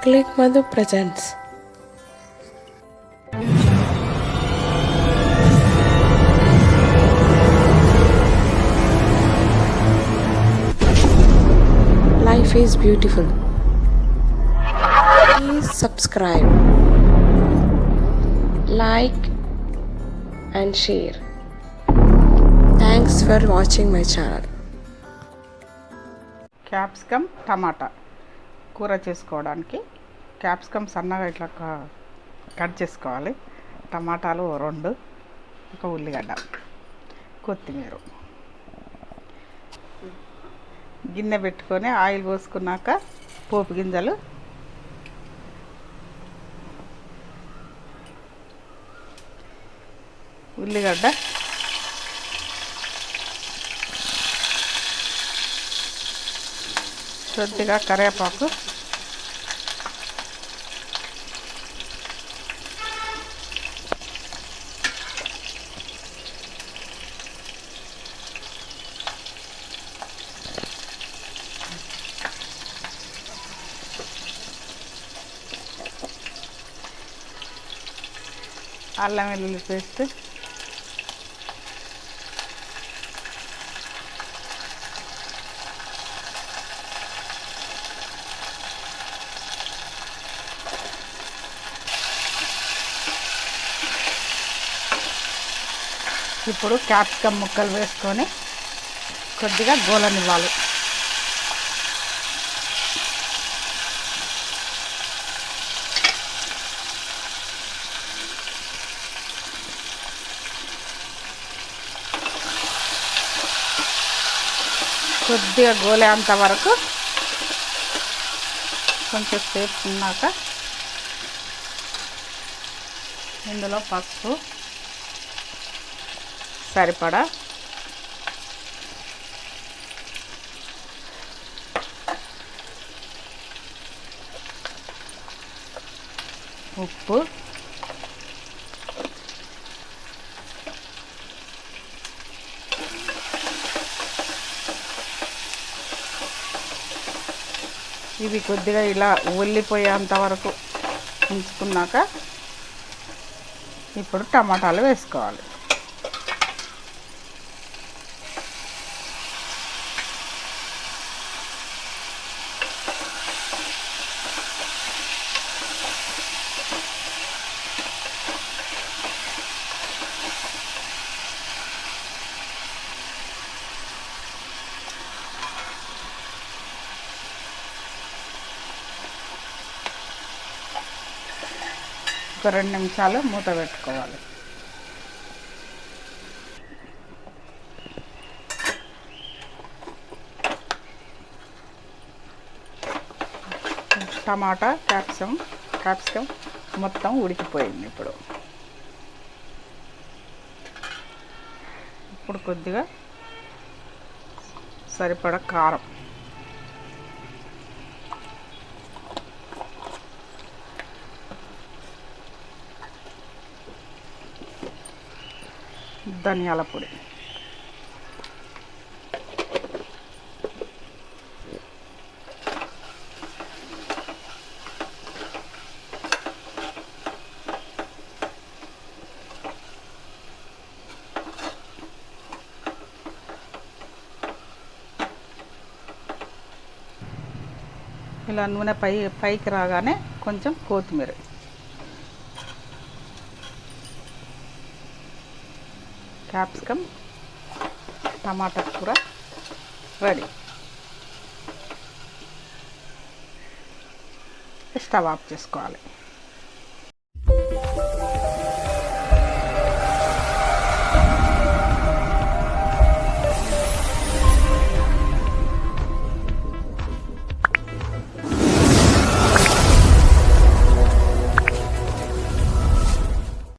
Click Madhu presents. Life is beautiful. Please subscribe, like, and share. Thanks for watching my channel. Capsicum tomato కూర చేసుకోవడానికి capsicum సన్నగా ఇట్లా cut చేసుకోవాలి. టమాటాలు 2, ఒక ఉల్లిగడ్డ, కొత్తిమీర. గిన్నె పెట్టుకొని ఆయిల్ పోసుకున్నాక పోపు గింజలు, ఉల్లిగడ్డ, కొద్దిగా కరివేపాకు, అల్లం వెల్లుల్లి పేస్ట్, ఇప్పుడు క్యాప్సికమ్ ముక్కలు వేసుకొని కొద్దిగా గోలనివ్వాలి. కొద్దిగా గోలేంత వరకు కొంచెం సేపు ఉన్నాక ఇందులో పసుపు సరిపడా, ఉప్పు, ఇవి కొద్దిగా ఇలా ఉల్లిపోయేంత వరకు ఉంచుకున్నాక ఇప్పుడు టమాటాలు వేసుకోవాలి. ఒక 2 నిమిషాలు మూత పెట్టుకోవాలి. టమాటా క్యాప్సికమ్ మొత్తం ఉడికిపోయింది. ఇప్పుడు కొద్దిగా సరిపడా కారం, ధనియాల పొడి, ఇలా నూనె పైకి రాగానే కొంచెం కొత్తిమీర, క్యాప్సికమ్ టమాటా కూర రెడీ. స్టవ్ ఆఫ్ చేసుకోవాలి.